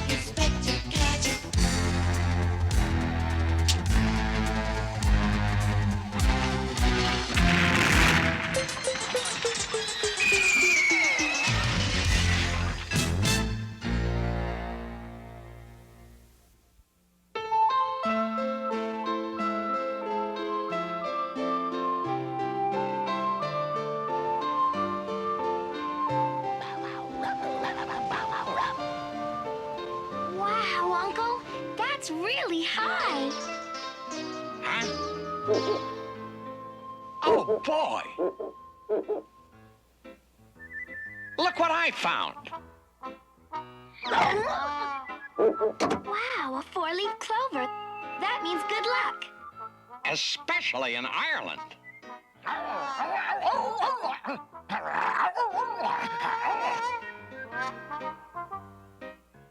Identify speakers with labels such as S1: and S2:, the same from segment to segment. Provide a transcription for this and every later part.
S1: Inspector Gadget.
S2: Wow, Uncle, that's really high.
S3: Huh? Oh, boy! Look what I found!
S2: Wow, a four-leaf clover. That means good luck.
S3: Especially in Ireland.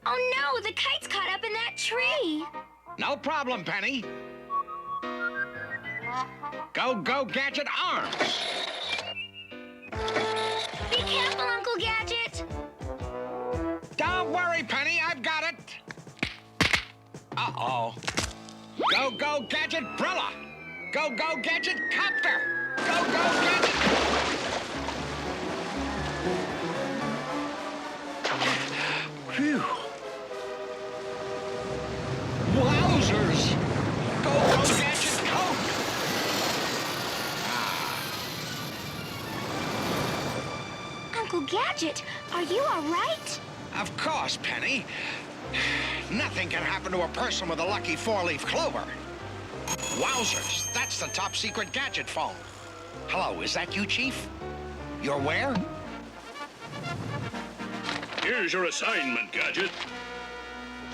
S2: Oh no, the kite's caught up in that tree.
S3: No problem, Penny. Go, go, Gadget, arms!
S2: Be careful, Uncle Gadget.
S3: Don't worry, Penny, I've got it. Uh-oh. Go, go, Gadget, Brilla! Go, go, Gadget, Copter! Go, go, Gadget! Phew. Wowzers! Go, go, Gadget, Coke!
S2: Uncle Gadget, are you all right?
S3: Of course, Penny. Nothing can happen to a person with a lucky four-leaf clover. Wowzers, that's the top-secret Gadget phone. Hello, is that you, Chief? You're where?
S4: Here's your assignment, Gadget.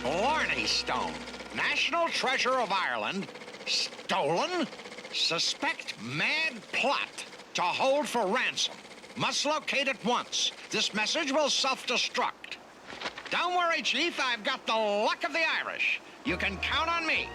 S3: Blarney Stone, National Treasure of Ireland, stolen? Suspect mad plot to hold for ransom. Must locate it once. This message will self-destruct. Don't worry, Chief, I've got the luck of the Irish. You can count on me.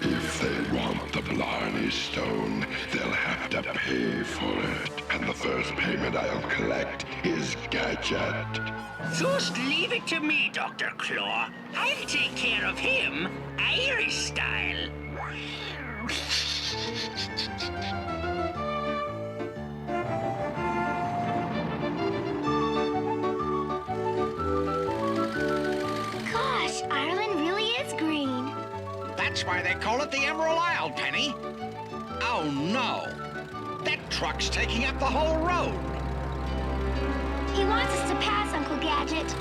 S5: If they want the Blarney Stone, they'll have to pay for it. And the first payment I'll collect is Gadget.
S6: Just leave it to me, Dr. Claw. I'll take care of him, Irish style.
S2: Gosh, Ireland really is green.
S3: That's why they call it the Emerald Isle, Penny. Oh, no. That truck's taking up the whole road.
S2: He wants us to pass, Uncle Gadget.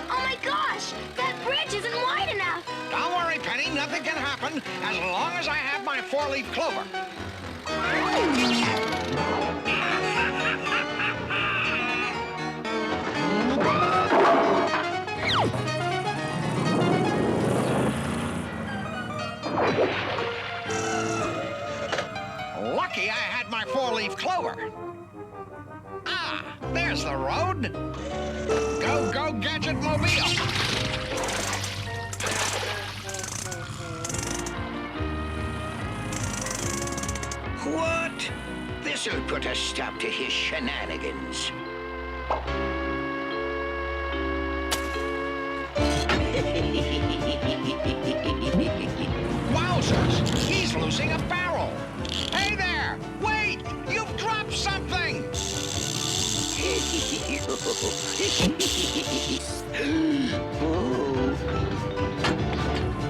S2: Oh my gosh, that bridge isn't wide enough.
S3: Don't worry, Penny, nothing can happen as long as I have my four-leaf clover. Lucky I had my four-leaf clover. Ah, there's the road. Go, go, Gadget Mobile.
S6: What? This'll put a stop to his shenanigans.
S3: Wowzers, he's losing a barrel. Hey there, wait, you've dropped something.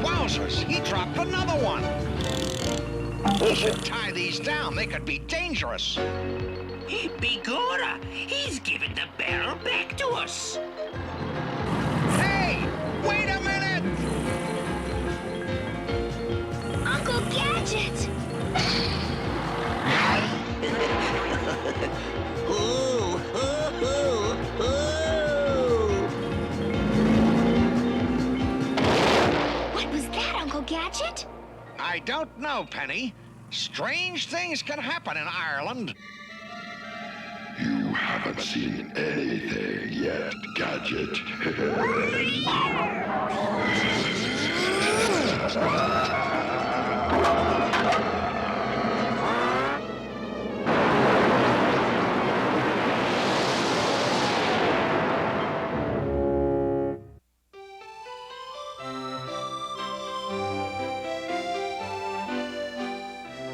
S3: Wowzers, he dropped another one. We should tie these down. They could be dangerous.
S6: Begorra, he's given the barrel back to us.
S3: Hey, wait a minute.
S2: Uncle Gadget!
S6: Ooh, ooh, ooh, ooh.
S2: What was that, Uncle Gadget?
S3: I don't know, Penny. Strange things can happen in Ireland.
S5: You haven't seen anything yet, Gadget.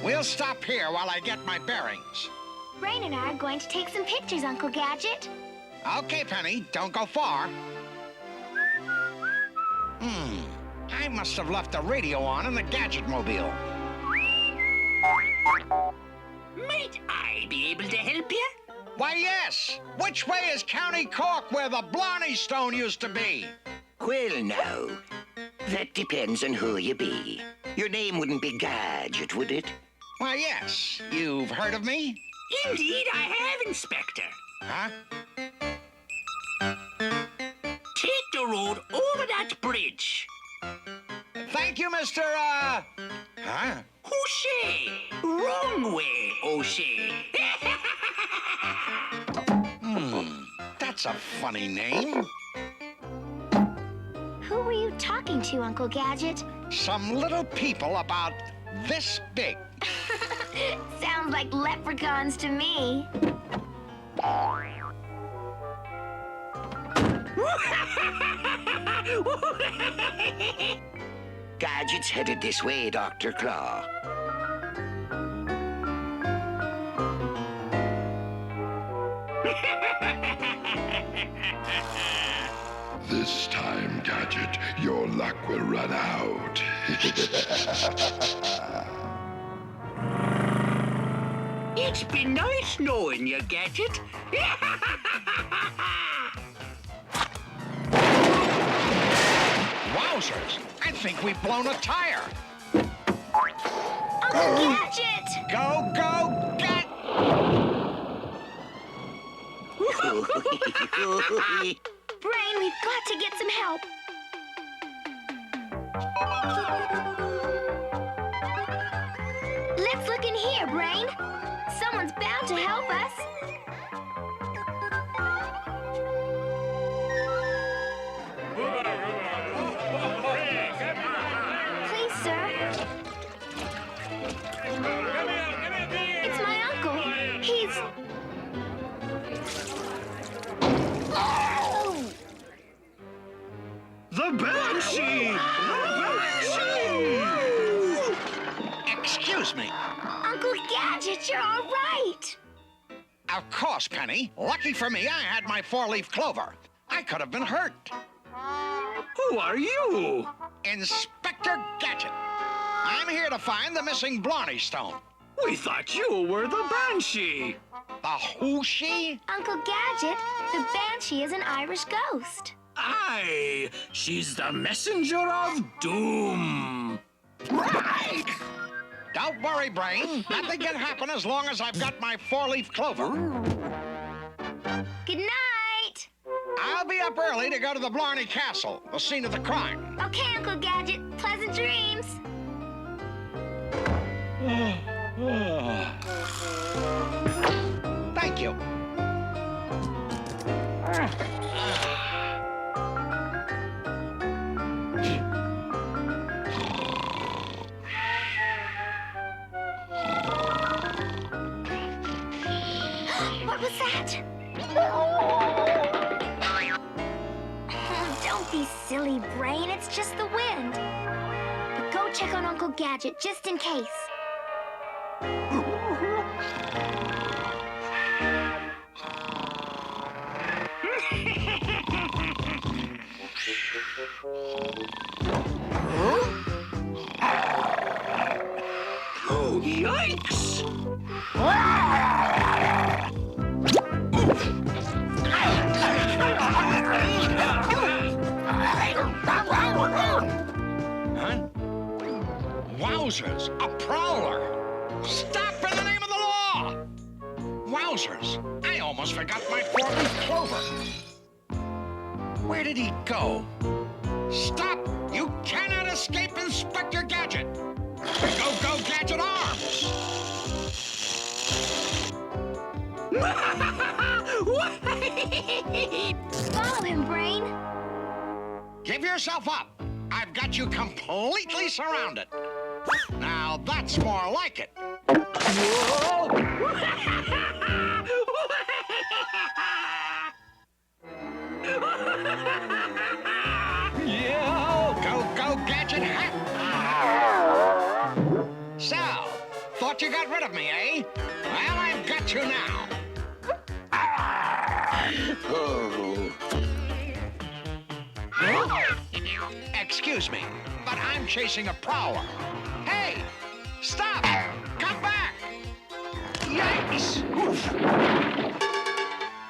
S3: We'll stop here while I get my bearings.
S2: Brain and I are going to take some pictures, Uncle Gadget.
S3: Okay, Penny, don't go far. I must have left the radio on in the Gadget mobile.
S6: Might I be able to help you?
S3: Why, yes. Which way is County Cork, where the Blarney Stone used to be?
S6: Well, now, that depends on who you be. Your name wouldn't be Gadget, would it?
S3: Why, yes. You've heard of me?
S6: Indeed, I have, Inspector.
S3: Huh?
S6: Take the road over that bridge.
S3: Thank you, Mr. Huh?
S6: O'Shea. Wrong way, O'Shea.
S3: That's a funny name.
S2: Who were you talking to, Uncle Gadget?
S3: Some little people about this big.
S2: Sounds like leprechauns to me.
S6: Gadget's headed this way, Dr. Claw.
S5: This time, Gadget, your luck will run out.
S6: It's been nice knowing you, Gadget.
S3: Wowzers! I think we've blown a tire.
S2: Uncle Gadget!
S3: Go, go, get!
S2: Brain, we've got to get some help. Let's look in here, Brain. Someone's bound to help us. Please, sir. It's my uncle. He's... Oh!
S4: The Banshee!
S3: Excuse me.
S2: Uncle Gadget, you're all right.
S3: Of course, Penny. Lucky for me, I had my four-leaf clover. I could have been hurt.
S4: Who are you?
S3: Inspector Gadget. I'm here to find the missing Blarney Stone.
S4: We thought you were the Banshee.
S3: The who-she?
S2: Uncle Gadget, the Banshee is an Irish ghost.
S4: Aye, she's the messenger of doom.
S3: Right! Don't worry, Brain. Nothing can happen as long as I've got my four-leaf clover.
S2: Good night.
S3: I'll be up early to go to the Blarney Castle, the scene of the crime.
S2: Okay, Uncle Gadget. Pleasant dreams.
S3: Thank you.
S2: What was that? Don't be silly, Brain. It's just the wind. But go check on Uncle Gadget, just in case.
S6: Oh, yikes!
S3: Huh? Wowzers! A prowler! Stop in the name of the law! Wowzers! I almost forgot my four-leaf clover. Where did he go? Stop! You cannot escape Inspector Gadget! Go, go, Gadget Arms!
S2: Follow him, Brain.
S3: Give yourself up. I've got you completely surrounded. Now that's more like it. Go, Gadget, hack! So, thought you got rid of me, eh? Well, I've got you now. Excuse me, but I'm chasing a prowler. Hey, stop! Come back! Yikes! Oof.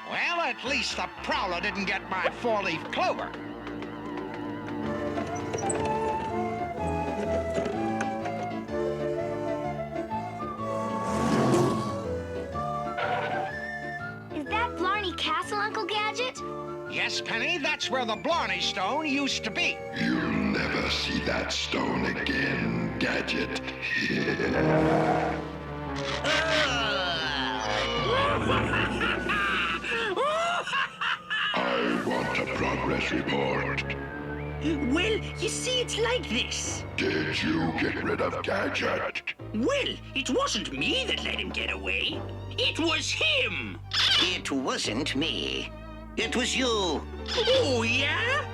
S3: Well, at least the prowler didn't get my four-leaf clover.
S2: Is that Blarney Castle, Uncle Gadget?
S3: Yes, Penny, that's where the Blarney Stone used to be.
S5: You'll never see that stone again, Gadget. I want a progress report.
S6: Well, you see, it's like this.
S5: Did you get rid of Gadget?
S6: Well, it wasn't me that let him get away. It was him.
S7: It wasn't me. It was you.
S6: Oh, yeah?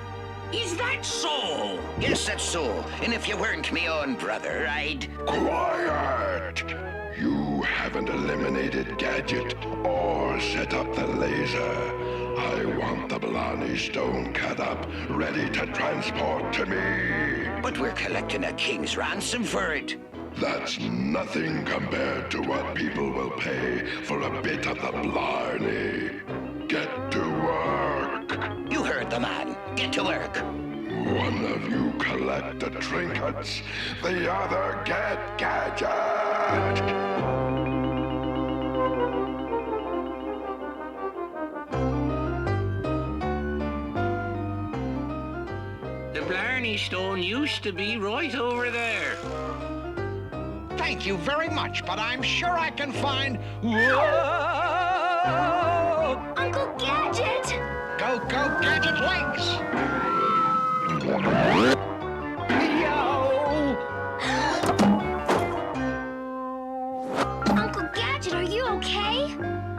S6: Is that so?
S7: Yes, that's so. And if you weren't me own brother, I'd...
S5: Quiet! You haven't eliminated Gadget or set up the laser. I want the Blarney Stone cut up, ready to transport to me.
S7: But we're collecting a king's ransom for it.
S5: That's nothing compared to what people will pay for a bit of the Blarney. Get to work.
S7: You heard the man. Get to work.
S5: One of you collect the trinkets, the other get Gadget.
S6: The Blarney Stone used to be right over there.
S3: Thank you very much, but I'm sure I can find... Whoa!
S2: Uncle Gadget!
S3: Go, Gadget legs! Yo!
S2: Uncle Gadget, are you okay?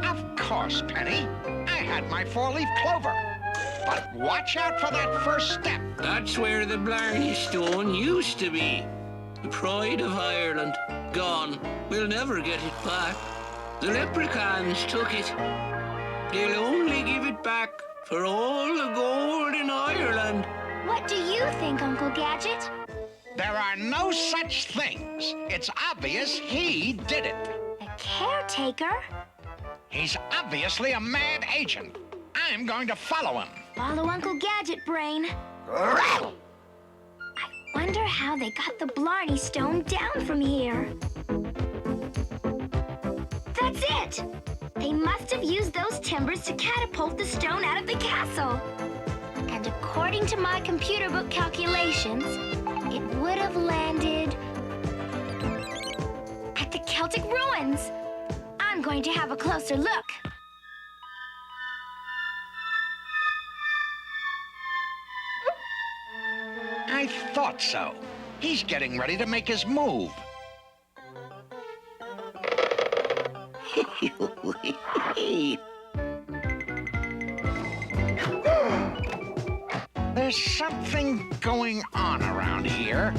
S3: Of course, Penny. I had my four-leaf clover. But watch out for that first step.
S4: That's where the Blarney Stone used to be. The pride of Ireland. Gone. We'll never get it back. The leprechauns took it. They'll only give it back for all the gold in Ireland.
S2: What do you think, Uncle Gadget?
S3: There are no such things. It's obvious he did it.
S2: The caretaker?
S3: He's obviously a mad agent. I'm going to follow him.
S2: Follow Uncle Gadget, Brain. I wonder how they got the Blarney Stone down from here. That's it! They must have used those timbers to catapult the stone out of the castle. And according to my computer book calculations, it would have landed at the Celtic ruins. I'm going to have a closer look.
S3: I thought so. He's getting ready to make his move. There's something going on around here.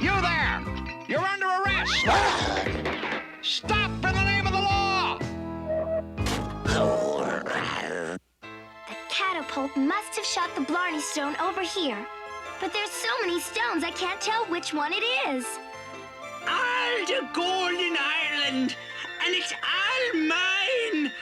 S3: You there! You're under arrest! Stop in the name of the law!
S2: The catapult must have shot the Blarney Stone over here. But there's so many stones I can't tell which one it is.
S6: All the gold in Ireland, and it's all mine.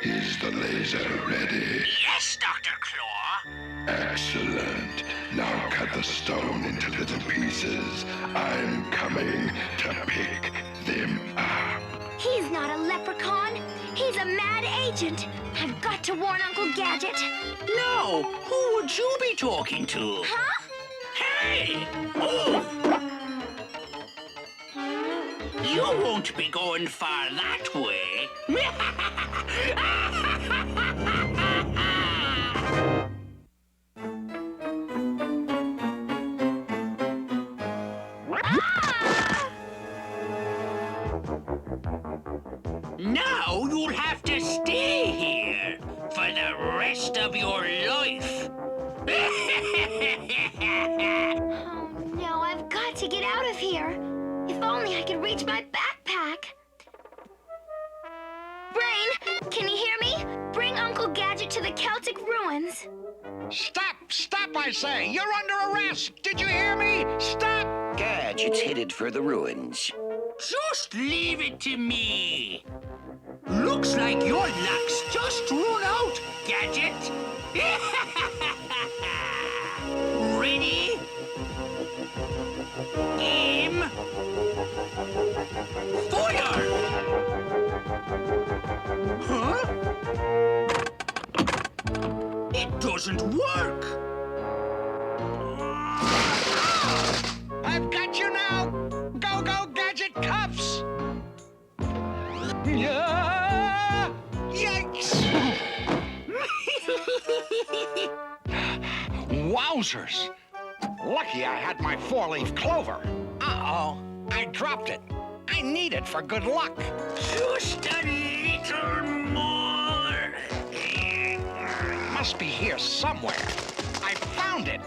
S5: Is the laser ready?
S6: Yes, Dr. Claw.
S5: Excellent. Now cut the stone into little pieces. I'm coming to pick them up.
S2: He's not a leprechaun. He's a mad agent. I've got to warn Uncle Gadget.
S6: No, Now, who would you be talking to?
S2: Huh?
S6: Hey! Move! You won't be going far that way. Now you'll have to stay here for the rest of your life.
S2: Oh, no, I've got to get out of here. If only I could reach my backpack. Brain, can you hear me? Bring Uncle Gadget to the Celtic ruins.
S3: Stop, I say! You're under arrest! Did you hear me? Stop!
S7: Gadget's headed for the ruins.
S6: Just leave it to me. Looks like your luck's just run out, Gadget. Ready? Aim. Fire! Huh? It doesn't work.
S3: I've got you now! Go, Gadget cuffs! Yeah! Yikes! Wowzers! Lucky I had my four-leaf clover. Uh-oh, I dropped it. I need it for good luck.
S6: Just a little more.
S3: Must be here somewhere. I found it.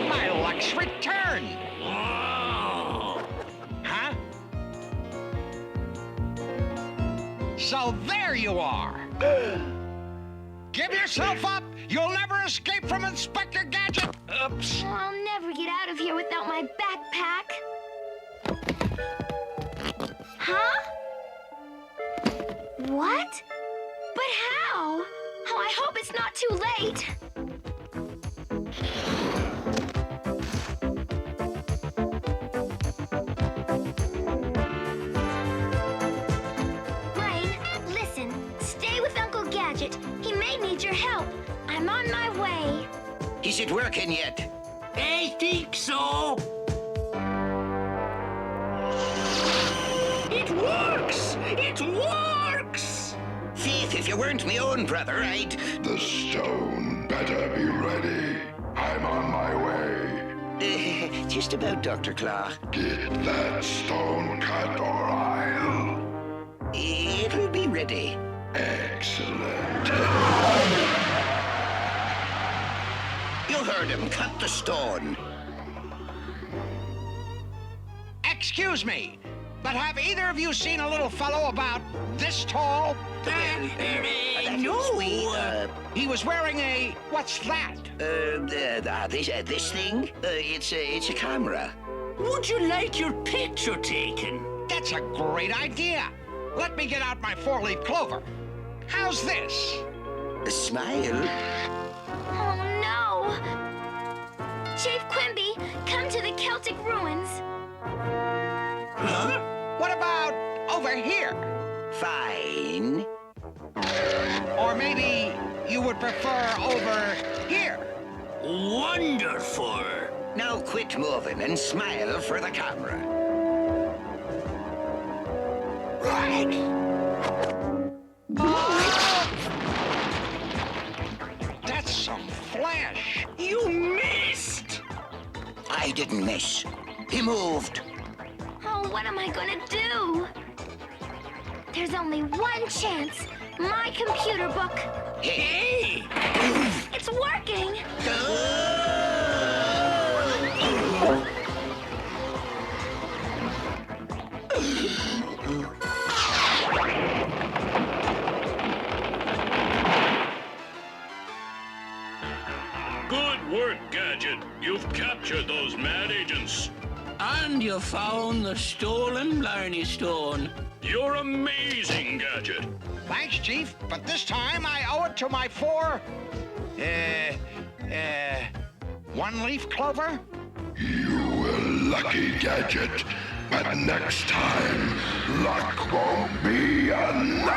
S3: My luck's returned.
S6: Oh.
S3: Huh? So there you are. Give yourself up. You'll never escape from Inspector Gadget. Oops.
S2: I'll never get out of here without my backpack. Huh? What? But how? Oh, I hope it's not too late. Brain, listen. Stay with Uncle Gadget. He may need your help. I'm on my way.
S7: Is it working yet?
S6: I think so. It works! It works!
S7: Faith, if you weren't my own brother, I'd...
S5: The stone better be ready. I'm on my way.
S7: Just about, Dr. Claw.
S5: Get that stone cut or I'll...
S7: It'll be ready.
S5: Excellent.
S7: You heard him. Cut the stone.
S3: Excuse me, but have either of you seen a little fellow about this tall?
S6: No.
S3: He was wearing a... what's that?
S7: This thing? It's a camera.
S6: Would you like your picture taken?
S3: That's a great idea. Let me get out my four-leaf clover. How's this?
S7: A smile?
S2: Oh, no! Chief Quimby, come to the Celtic ruins.
S6: Huh?
S3: What about over here?
S7: Fine.
S3: Or maybe you would prefer over here?
S6: Wonderful.
S7: Now quit moving and smile for the camera.
S3: Right. That's some flash.
S6: You missed.
S7: I didn't miss. He moved.
S2: Oh, what am I gonna do? There's only one chance. My computer book.
S6: Hey!
S2: It's working.
S8: Good work, Gadget. You've captured those mad agents.
S4: And you found the stolen Blarney Stone.
S8: You're amazing, Gadget.
S3: Thanks, Chief, but this time I owe it to my four... one-leaf clover?
S5: You were lucky, Gadget. But next time, luck won't be enough.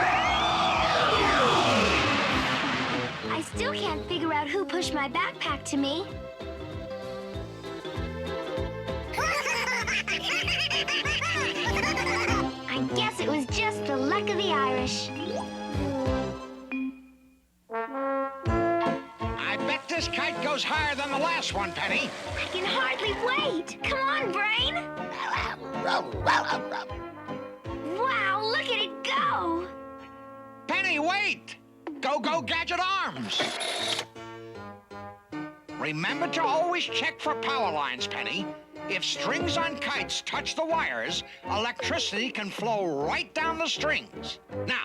S2: I still can't figure out who pushed my backpack to me. I guess it was just the luck of the Irish.
S3: I bet this kite goes higher than the last one, Penny.
S2: I can hardly wait. Come on, Brain. Wow, look at it go.
S3: Penny, wait! Go, Gadget arms! Remember to always check for power lines, Penny. If strings on kites touch the wires, electricity can flow right down the strings. Now,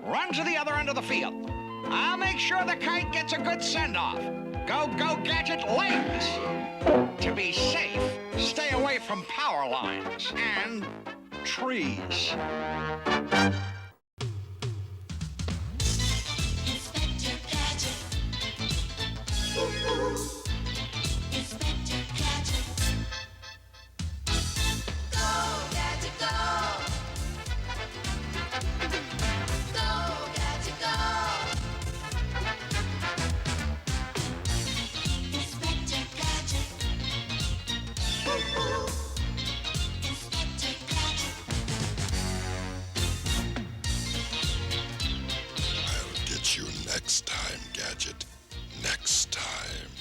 S3: run to the other end of the field. I'll make sure the kite gets a good send-off. Go, Gadget, legs! To be safe, stay away from power lines and trees.
S1: Inspector Gadget. Inspector Gadget. Go, Gadget, go. Go, Gadget, go. Inspector Gadget. Inspector Gadget.
S5: I'll get you next time, Gadget. Next time.